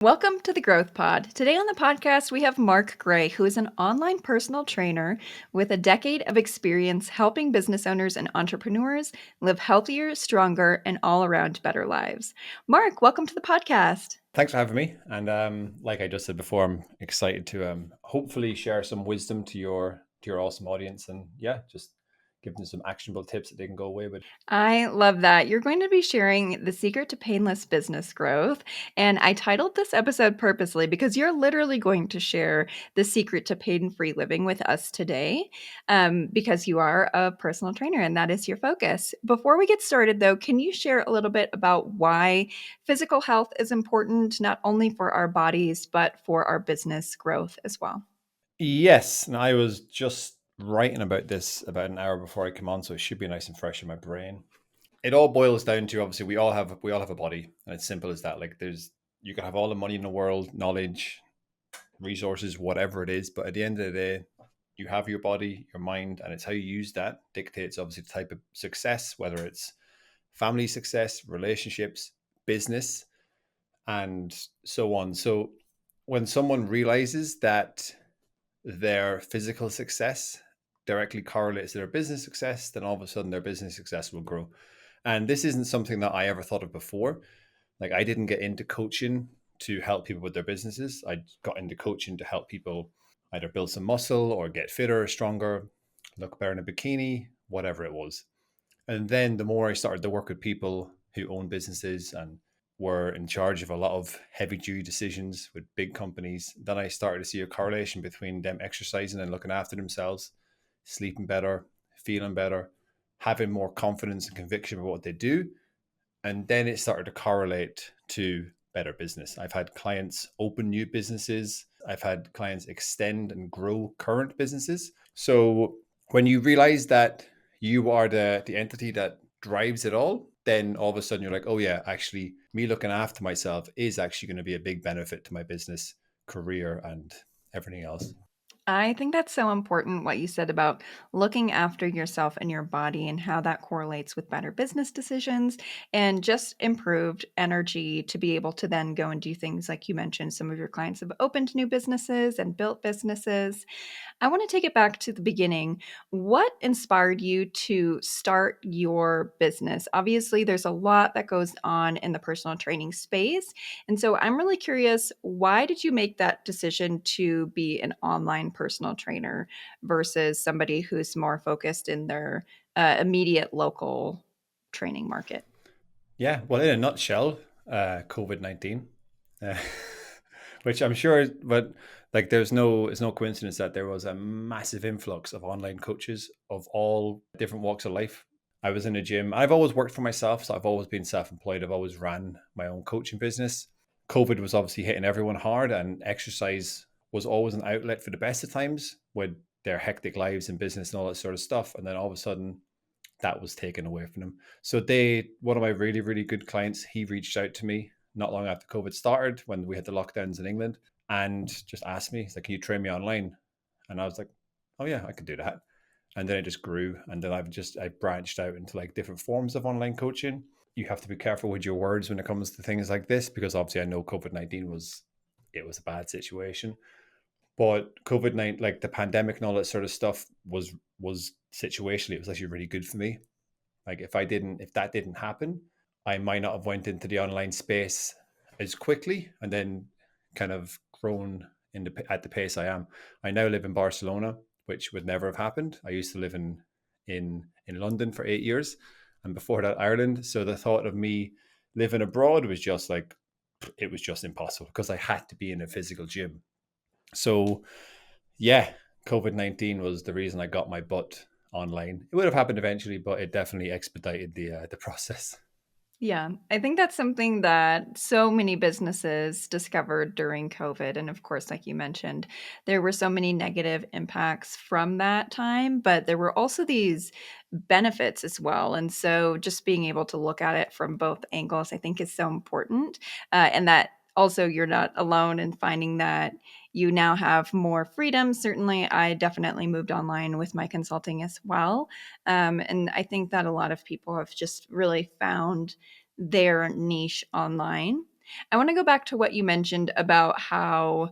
Welcome to the Growth Pod. Today on the podcast, we have Mark Gray, who is an online personal trainer with a decade of experience helping business owners and entrepreneurs live healthier, stronger, and all around better lives. Mark, welcome to the podcast. Thanks for having me. And like I just said before, I'm excited to hopefully share some wisdom to your awesome audience, and just give them some actionable tips that they can go away with. I love that. You're going to be sharing the secret to painless business growth. And I titled this episode purposely because you're literally going to share the secret to pain-free living with us today, because you are a personal trainer and that is your focus. Before we get started, though, can you share a little bit about why physical health is important, not only for our bodies, but for our business growth as well? Yes, and I was just writing about this about an hour before I come on, so it should be nice and fresh in my brain. It all boils down to, obviously, we all have a body, and it's simple as that. Like, you can have all the money in the world, knowledge, resources, whatever it is, but at the end of the day, you have your body, your mind, and it's how you use that dictates obviously the type of success, whether it's family success, relationships, business, and so on. So when someone realizes that their physical success directly correlates to their business success, then all of a sudden their business success will grow. And this isn't something that I ever thought of before. Like, I didn't get into coaching to help people with their businesses. I got into coaching to help people either build some muscle or get fitter, stronger, look better in a bikini, whatever it was. And then the more I started to work with people who own businesses and were in charge of a lot of heavy duty decisions with big companies, then I started to see a correlation between them exercising and looking after themselves, sleeping better, feeling better, having more confidence and conviction about what they do. And then it started to correlate to better business. I've had clients open new businesses. I've had clients extend and grow current businesses. So when you realize that you are the entity that drives it all, then all of a sudden you're like, oh yeah, actually me looking after myself is actually going to be a big benefit to my business, career, and everything else. I think that's so important what you said about looking after yourself and your body and how that correlates with better business decisions and just improved energy to be able to then go and do things like you mentioned. Some of your clients have opened new businesses and built businesses. I want to take it back to the beginning. What inspired you to start your business? Obviously, there's a lot that goes on in the personal training space. And so I'm really curious, why did you make that decision to be an online personal trainer versus somebody who's more focused in their immediate local training market? Yeah, well, in a nutshell, COVID-19, uh, which I'm sure, but like, it's no coincidence that there was a massive influx of online coaches of all different walks of life. I was in a gym. I've always worked for myself, so I've always been self-employed. I've always ran my own coaching business. COVID was obviously hitting everyone hard, and exercise was always an outlet for the best of times with their hectic lives and business and all that sort of stuff. And then all of a sudden, that was taken away from them. So one of my really, really good clients, he reached out to me not long after COVID started when we had the lockdowns in England and just asked me, he's like, can you train me online? And I was like, oh yeah, I could do that. And then it just grew. And then I branched out into like different forms of online coaching. You have to be careful with your words when it comes to things like this, because obviously I know COVID-19 it was a bad situation. But COVID-19, like the pandemic and all that sort of stuff was situationally, it was actually really good for me. Like, if that didn't happen, I might not have went into the online space as quickly and then kind of grown at the pace I am. I now live in Barcelona, which would never have happened. I used to live in London for 8 years, and before that Ireland. So the thought of me living abroad was just like, it was just impossible because I had to be in a physical gym. So yeah, COVID-19 was the reason I got my butt online. It would have happened eventually, but it definitely expedited the process. Yeah, I think that's something that so many businesses discovered during COVID. And of course, like you mentioned, there were so many negative impacts from that time, but there were also these benefits as well. And so just being able to look at it from both angles, I think is so important. And that also you're not alone in finding that you now have more freedom. Certainly, I definitely moved online with my consulting as well. And I think that a lot of people have just really found their niche online. I want to go back to what you mentioned about how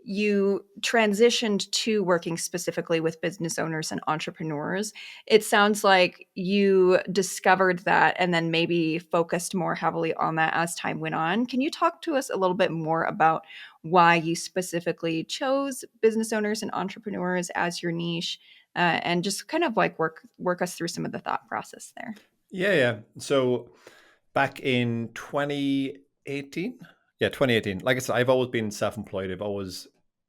you transitioned to working specifically with business owners and entrepreneurs. It sounds like you discovered that and then maybe focused more heavily on that as time went on. Can you talk to us a little bit more about why you specifically chose business owners and entrepreneurs as your niche, and just kind of like work us through some of the thought process there? Yeah, yeah. So back in 2018, yeah, 2018. Like I said, I've always been self-employed. I've always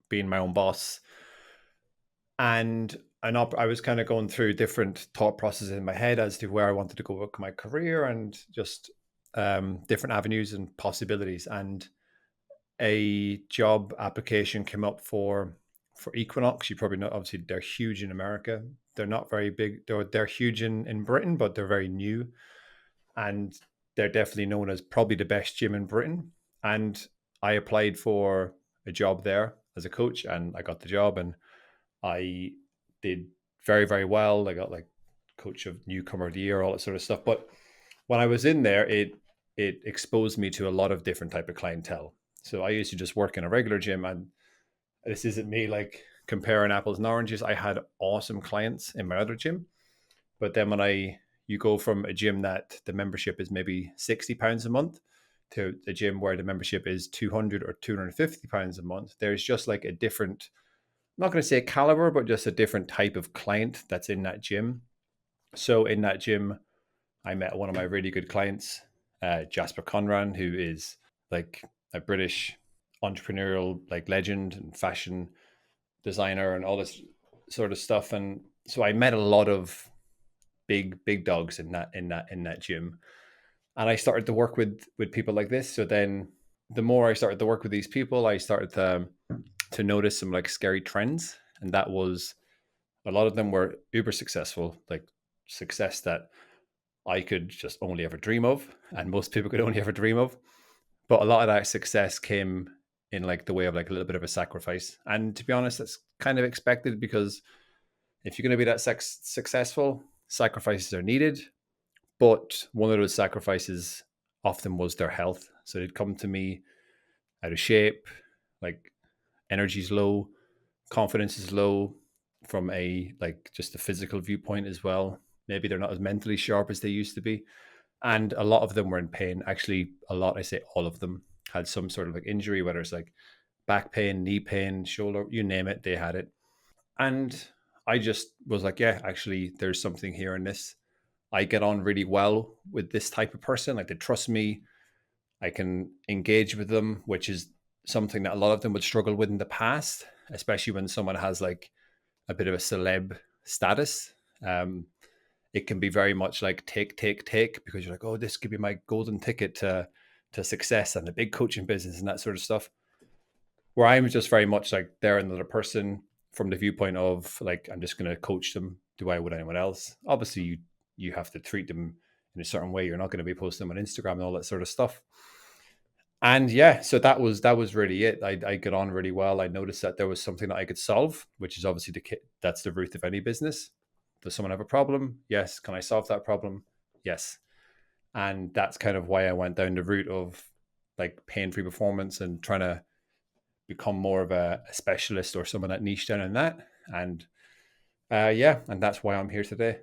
been my own boss, and I was kind of going through different thought processes in my head as to where I wanted to go with my career and just different avenues and possibilities. And a job application came up for Equinox. You probably know, obviously, they're huge in America. They're not very big. They're huge in Britain, but they're very new, and they're definitely known as probably the best gym in Britain. And I applied for a job there as a coach, and I got the job, and I did very, very well. I got like coach of newcomer of the year, all that sort of stuff. But when I was in there, it exposed me to a lot of different type of clientele. So I used to just work in a regular gym, and this isn't me like comparing apples and oranges. I had awesome clients in my other gym, but then when I you go from a gym that the membership is maybe £60 a month to a gym where the membership is 200 or £250 a month, there's just like a different, I'm not going to say caliber, but just a different type of client that's in that gym. So in that gym, I met one of my really good clients, Jasper Conran, who is like a British entrepreneurial like legend and fashion designer and all this sort of stuff. And so I met a lot of big dogs in that gym, and I started to work with people like this. So then the more I started to work with these people, I started to notice some like scary trends, and that was a lot of them were uber successful, like success that I could just only ever dream of, and most people could only ever dream of. But a lot of that success came in like the way of like a little bit of a sacrifice. And to be honest, that's kind of expected, because if you're going to be that successful, sacrifices are needed. But one of those sacrifices often was their health. So they'd come to me out of shape, like energy's low, confidence is low from a like just a physical viewpoint as well. Maybe they're not as mentally sharp as they used to be. And a lot of them were in pain. Actually, a lot, I say all of them, had some sort of like injury, whether it's like back pain, knee pain, shoulder, you name it, they had it. And I just was like, yeah, actually, there's something here in this. I get on really well with this type of person. Like they trust me. I can engage with them, which is something that a lot of them would struggle with in the past, especially when someone has like a bit of a celeb status. Um, it can be very much like take, because you're like, oh, this could be my golden ticket to success and the big coaching business and that sort of stuff. Where I'm just very much like they're another person from the viewpoint of like I'm just going to coach them. Do I with anyone else? Obviously, you have to treat them in a certain way. You're not going to be posting them on Instagram and all that sort of stuff. And yeah, so that was really it. I got on really well. I noticed that there was something that I could solve, which is obviously that's the root of any business. Does someone have a problem? Yes. Can I solve that problem? Yes. And that's kind of why I went down the route of like pain-free performance and trying to become more of a specialist or someone that niche down in that. And yeah, and that's why I'm here today.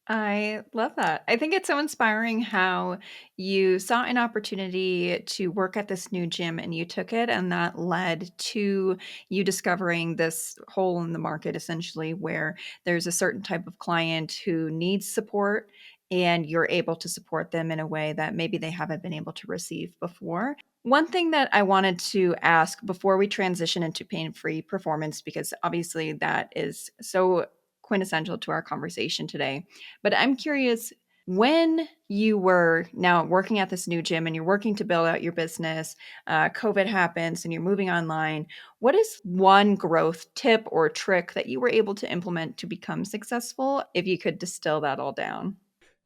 I love that. I think it's so inspiring how you saw an opportunity to work at this new gym and you took it, and that led to you discovering this hole in the market essentially where there's a certain type of client who needs support and you're able to support them in a way that maybe they haven't been able to receive before. One thing that I wanted to ask before we transition into pain free performance, because obviously that is so quintessential to our conversation today, but I'm curious, when you were now working at this new gym and you're working to build out your business, COVID happens and you're moving online. What is one growth tip or trick that you were able to implement to become successful? If you could distill that all down.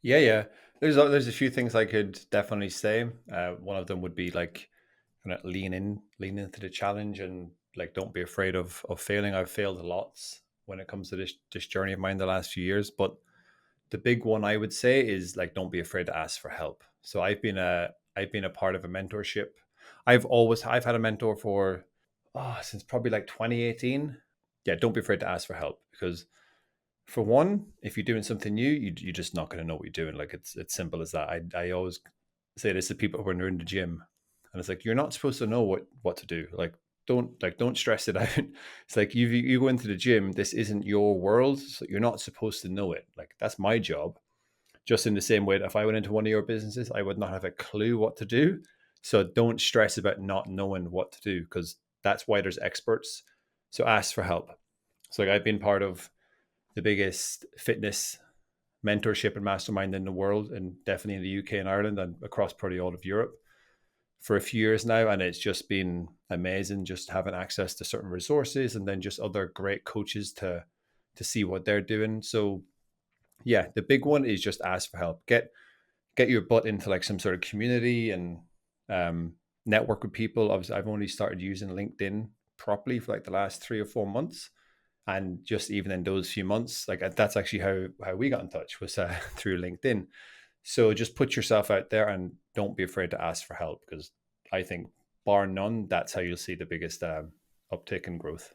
Yeah, yeah. There's a few things I could definitely say. One of them would be like kind of lean into the challenge, and like don't be afraid of failing. I've failed a lot when it comes to this journey of mine the last few years, but the big one I would say is like don't be afraid to ask for help. So I've been a part of a mentorship. I've had a mentor for since probably like 2018. Yeah, don't be afraid to ask for help, because for one, if you're doing something new, you're just not going to know what you're doing. Like it's simple as that. I always say this to people when they're in the gym, and it's like, you're not supposed to know what to do. Don't stress it out. It's like you go into the gym. This isn't your world, so you're not supposed to know it. Like, that's my job. Just in the same way that if I went into one of your businesses, I would not have a clue what to do. So don't stress about not knowing what to do, because that's why there's experts. So ask for help. So like, I've been part of the biggest fitness mentorship and mastermind in the world, and definitely in the UK and Ireland and across probably all of Europe for a few years now. And it's just been amazing, just having access to certain resources and then just other great coaches to see what they're doing. So yeah, the big one is just ask for help. Get your butt into like some sort of community and um, network with people. Obviously, I've only started using LinkedIn properly for like the last 3 or 4 months, and just even in those few months, like that's actually how we got in touch, was through LinkedIn. So just put yourself out there and don't be afraid to ask for help, because I think, bar none, that's how you'll see the biggest uptick in growth.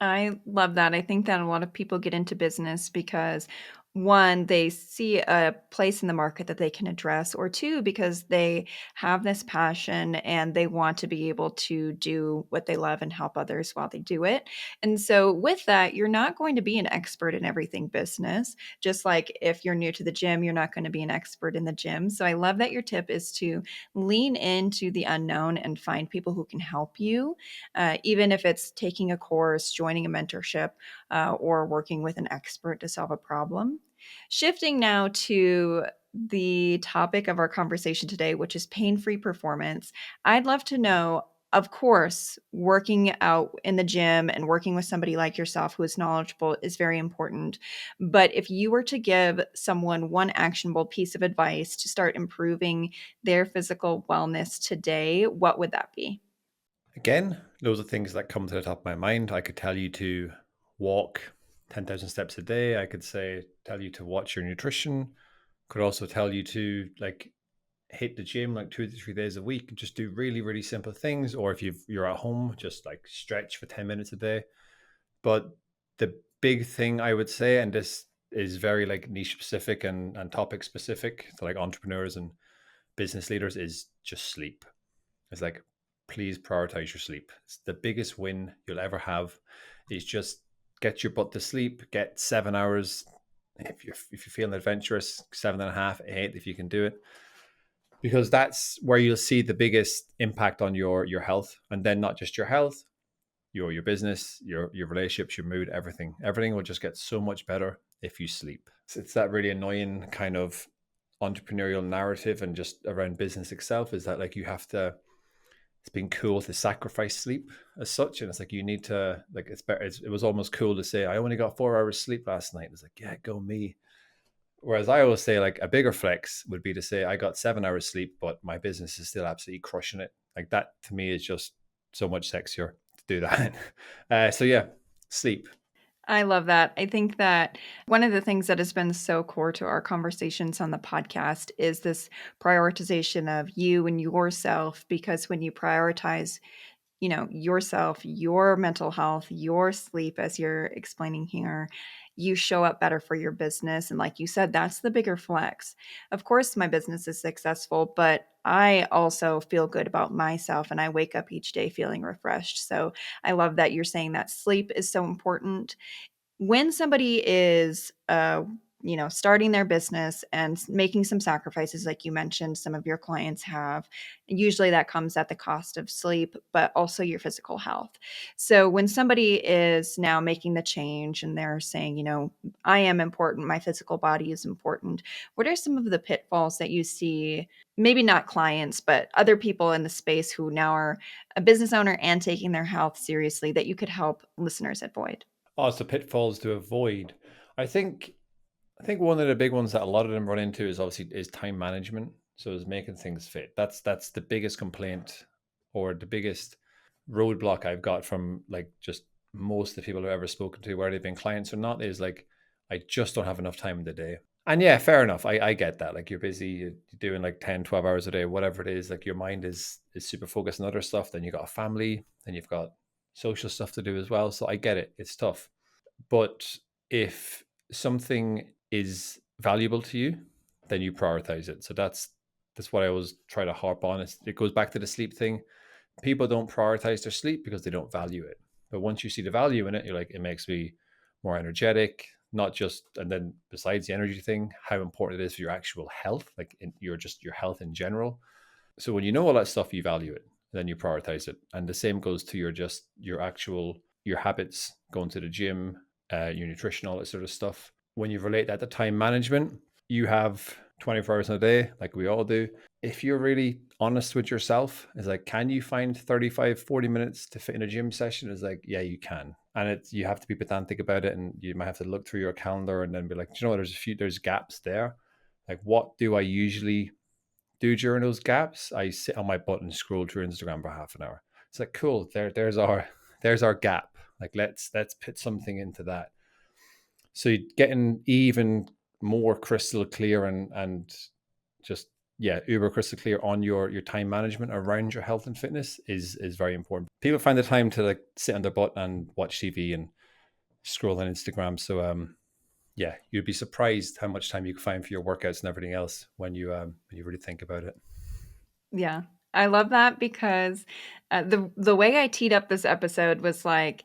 I love that. I think that a lot of people get into business because one, they see a place in the market that they can address, or two, because they have this passion and they want to be able to do what they love and help others while they do it. And so, with that, you're not going to be an expert in everything business. Just like if you're new to the gym, you're not going to be an expert in the gym. So, I love that your tip is to lean into the unknown and find people who can help you, even if it's taking a course, joining a mentorship, or working with an expert to solve a problem. Shifting now to the topic of our conversation today, which is pain free performance, I'd love to know. Of course, working out in the gym and working with somebody like yourself who is knowledgeable is very important. But if you were to give someone one actionable piece of advice to start improving their physical wellness today, what would that be? Again, those are things that come to the top of my mind. I could tell you to walk 10,000 steps a day. I could tell you to watch your nutrition. Could also tell you to like hit the gym like 2 to 3 days a week and just do really, really simple things. Or if you're at home, just like stretch for 10 minutes a day. But the big thing I would say, and this is very like niche specific and topic specific to like entrepreneurs and business leaders, is just sleep. It's like, please prioritize your sleep. It's the biggest win you'll ever have, is just get your butt to sleep, get 7 hours. If you're feeling adventurous, 7.5, 8 if you can do it, because that's where you'll see the biggest impact on your health. And then not just your health, your business, your relationships, your mood, everything will just get so much better if you sleep. So it's that really annoying kind of entrepreneurial narrative and just around business itself, is that like you have to, it's been cool to sacrifice sleep as such, and it's like you need to, like, it's better, it was almost cool to say I only got 4 hours sleep last night. It's like, yeah, go me. Whereas I always say like a bigger flex would be to say I got 7 hours sleep, but my business is still absolutely crushing it. Like, that to me is just so much sexier to do that. So yeah, sleep. I love that. I think that one of the things that has been so core to our conversations on the podcast is this prioritization of you and yourself, because when you prioritize, yourself, your mental health, your sleep, as you're explaining here, you show up better for your business. And like you said, that's the bigger flex. Of course, my business is successful, but I also feel good about myself and I wake up each day feeling refreshed. So I love that you're saying that sleep is so important. When somebody is starting their business and making some sacrifices, like you mentioned some of your clients have, usually that comes at the cost of sleep, but also your physical health. So when somebody is now making the change and they're saying, I am important, my physical body is important, what are some of the pitfalls that you see? Maybe not clients, but other people in the space who now are a business owner and taking their health seriously, that you could help listeners avoid? Oh, it's the pitfalls to avoid. I think I think one of the big ones that a lot of them run into is obviously is time management. So is making things fit. That's the biggest complaint, or the biggest roadblock I've got from like just most of the people I've ever spoken to, whether they've been clients or not, is like, I just don't have enough time in the day. And yeah, fair enough. I get that. Like you're busy, you're doing like 10, 12 hours a day, whatever it is, like your mind is super focused on other stuff. Then you got a family, then you've got social stuff to do as well. So I get it. It's tough. But if something is valuable to you, then you prioritize it. So that's what I always try to harp on. It goes back to the sleep thing. People don't prioritize their sleep because they don't value it. But once you see the value in it, you're like, it makes me more energetic, not just, and then besides the energy thing, how important it is for your actual health, like your health in general. So when you know all that stuff, you value it, then you prioritize it. And the same goes to your habits, going to the gym, your nutrition, all that sort of stuff. When you relate that to time management, you have 24 hours in a day, like we all do. If you're really honest with yourself, it's like, can you find 35, 40 minutes to fit in a gym session? It's like, yeah, you can. And you have to be pedantic about it. And you might have to look through your calendar and then be like, you know what, there's gaps there. Like, what do I usually do during those gaps? I sit on my butt and scroll through Instagram for half an hour. It's like, cool. There's our gap. Like, let's put something into that. So you're getting even more crystal clear and just yeah, uber crystal clear on your time management around your health and fitness is very important. People find the time to like sit on their butt and watch TV and scroll on Instagram. So yeah, you'd be surprised how much time you can find for your workouts and everything else when you really think about it. Yeah. I love that because, the way I teed up this episode was like,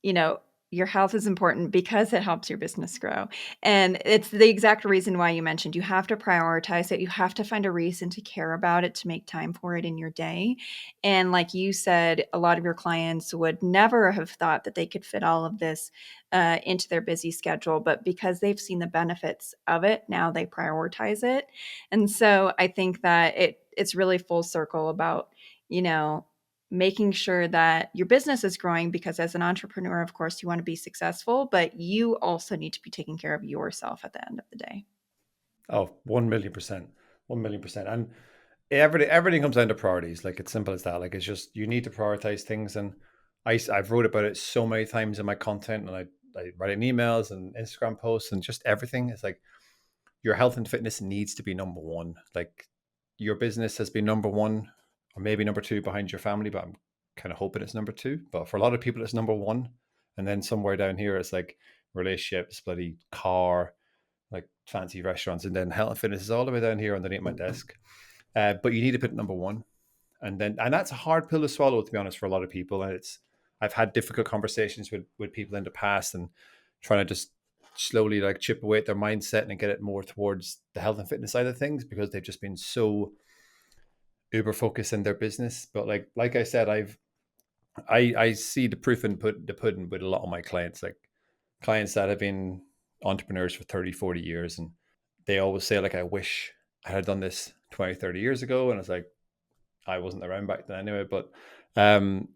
you know, your health is important because it helps your business grow, and it's the exact reason why you mentioned you have to prioritize it, you have to find a reason to care about it, to make time for it in your day, and like you said, a lot of your clients would never have thought that they could fit all of this, into their busy schedule, but because they've seen the benefits of it, now they prioritize it, and so I think that it's really full circle about, you know, making sure that your business is growing because as an entrepreneur, of course, you want to be successful, but you also need to be taking care of yourself at the end of the day. Oh, 1,000,000%. 1,000,000%. And everything comes down to priorities. Like it's simple as that. Like it's just you need to prioritize things. And I've wrote about it so many times in my content, and I write in emails and Instagram posts and just everything. It's like your health and fitness needs to be number one. Like your business has been number one or maybe number two behind your family, but I'm kind of hoping it's number two. But for a lot of people, it's number one. And then somewhere down here, it's like relationships, bloody car, like fancy restaurants, and then health and fitness is all the way down here underneath my desk. But you need to put number one, and that's a hard pill to swallow, to be honest, for a lot of people. And I've had difficult conversations with people in the past, and trying to just slowly like chip away at their mindset and get it more towards the health and fitness side of things because they've just been so uber focused in their business. But like I said, I see the proof in the pudding with a lot of my clients, like clients that have been entrepreneurs for 30, 40 years. And they always say, like, I wish I had done this 20, 30 years ago. And it's like, I wasn't around back then anyway, but um,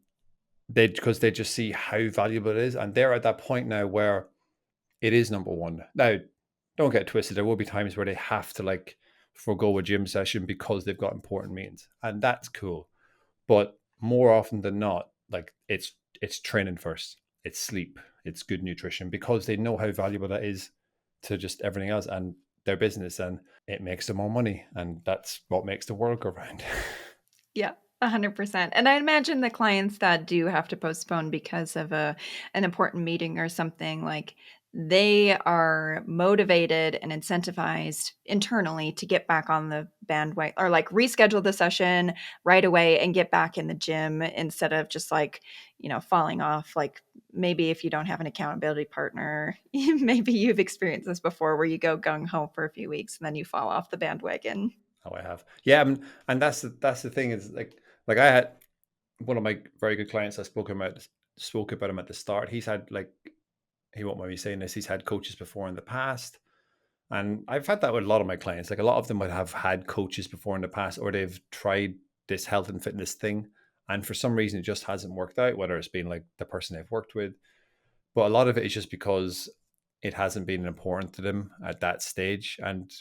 because they just see how valuable it is. And they're at that point now where it is number one. Now, don't get twisted. There will be times where they have to like forego a gym session because they've got important meetings. And that's cool. But more often than not, like it's training first, it's sleep, it's good nutrition because they know how valuable that is to just everything else and their business, and it makes them more money, and that's what makes the world go round. Yeah, 100%. And I imagine the clients that do have to postpone because of an important meeting or something, like, they are motivated and incentivized internally to get back on the bandwagon or, like, reschedule the session right away and get back in the gym instead of just, like, falling off. Like, maybe if you don't have an accountability partner, maybe you've experienced this before where you go gung ho for a few weeks and then you fall off the bandwagon. How I have, yeah, and that's the thing is like I had one of my very good clients. I spoke about him at the start. He's had like, he won't mind me saying this, he's had coaches before in the past. And I've had that with a lot of my clients. Like a lot of them would have had coaches before in the past, or they've tried this health and fitness thing. And for some reason, it just hasn't worked out, whether it's been like the person they've worked with. But a lot of it is just because it hasn't been important to them at that stage. And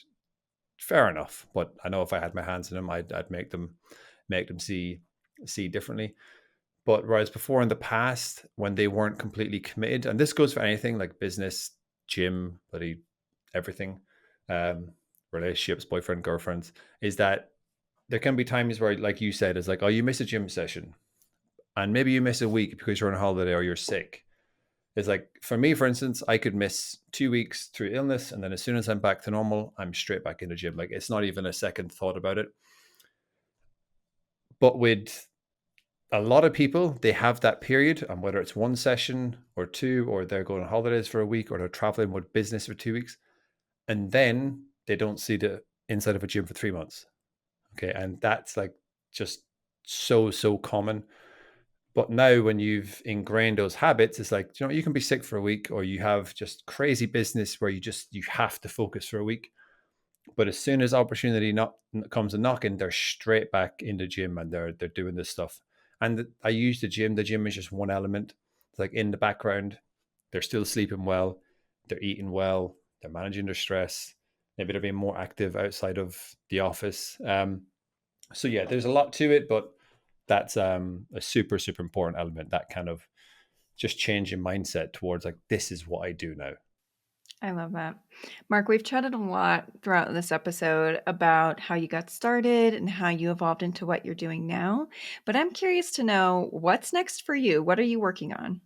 fair enough. But I know if I had my hands in them, I'd make them see differently. But whereas before in the past, when they weren't completely committed, and this goes for anything like business, gym, buddy, everything, um, relationships, boyfriend, girlfriends, is that there can be times where, like you said, it's like, oh, you miss a gym session, and maybe you miss a week because you're on holiday or you're sick. It's like, for me, for instance, I could miss 2 weeks through illness, and then as soon as I'm back to normal, I'm straight back in the gym. Like, it's not even a second thought about it. But with a lot of people, they have that period, and whether it's one session or two, or they're going on holidays for a week, or they're traveling with business for 2 weeks, and then they don't see the inside of a gym for 3 months. Okay. And that's like just so common. But now, when you've ingrained those habits, it's like, you can be sick for a week, or you have just crazy business where you have to focus for a week. But as soon as opportunity not comes a knocking, they're straight back in the gym, and they're doing this stuff. And I use the gym. The gym is just one element. It's like in the background, they're still sleeping well, they're eating well, they're managing their stress. Maybe they're being more active outside of the office. So yeah, there's a lot to it, but that's a super important element. That kind of just changing mindset towards like, this is what I do now. I love that. Mark, we've chatted a lot throughout this episode about how you got started and how you evolved into what you're doing now. But I'm curious to know what's next for you. What are you working on?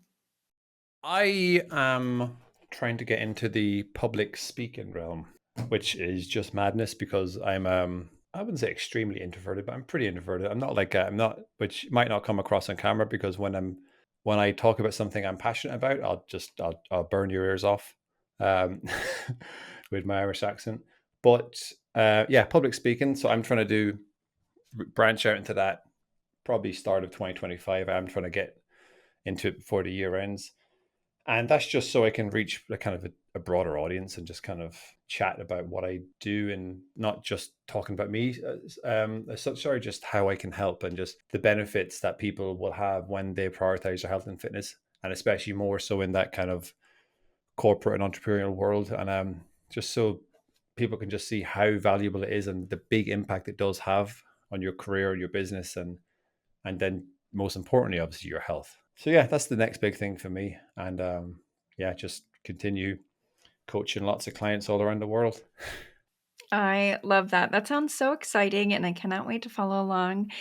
I am trying to get into the public speaking realm, which is just madness because I wouldn't say extremely introverted, but I'm pretty introverted. I'm not like I'm not, which might not come across on camera, because when I talk about something I'm passionate about, I'll burn your ears off, um, with my Irish accent. But yeah, public speaking. So I'm trying to branch out into that. Probably start of 2025. I'm trying to get into it before the year ends, and that's just so I can reach a kind of a broader audience, and just kind of chat about what I do, and not just talking about me as such. Sorry, just how I can help, and just the benefits that people will have when they prioritize their health and fitness, and especially more so in that kind of corporate and entrepreneurial world. And just so people can just see how valuable it is, and the big impact it does have on your career, your business, and then most importantly, obviously, your health. So yeah, that's the next big thing for me. And yeah, just continue coaching lots of clients all around the world. I love that. That sounds so exciting, and I cannot wait to follow along.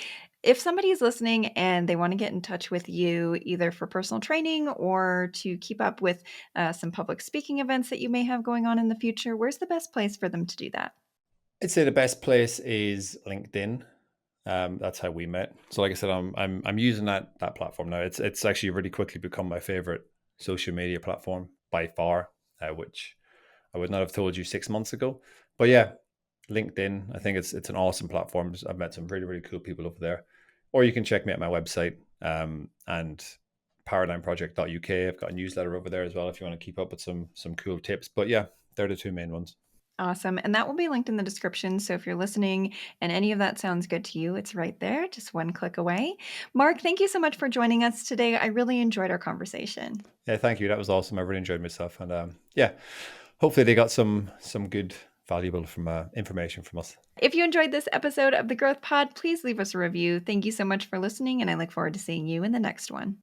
If somebody is listening and they want to get in touch with you, either for personal training or to keep up with some public speaking events that you may have going on in the future, where's the best place for them to do that? I'd say the best place is LinkedIn. That's how we met. So like I said, I'm using that platform now. It's actually really quickly become my favorite social media platform by far, which I would not have told you 6 months ago. But yeah, LinkedIn, I think it's an awesome platform. I've met some really cool people over there. Or you can check me at my website, and paradigmproject.uk. I've got a newsletter over there as well if you want to keep up with some cool tips. But yeah, they're the two main ones. Awesome. And that will be linked in the description. So if you're listening and any of that sounds good to you, it's right there, just one click away. Mark, thank you so much for joining us today. I really enjoyed our conversation. Yeah, thank you. That was awesome. I really enjoyed myself, and yeah, hopefully they got some good, valuable from information from us. If you enjoyed this episode of the Growth Pod, please leave us a review. Thank you so much for listening, and I look forward to seeing you in the next one.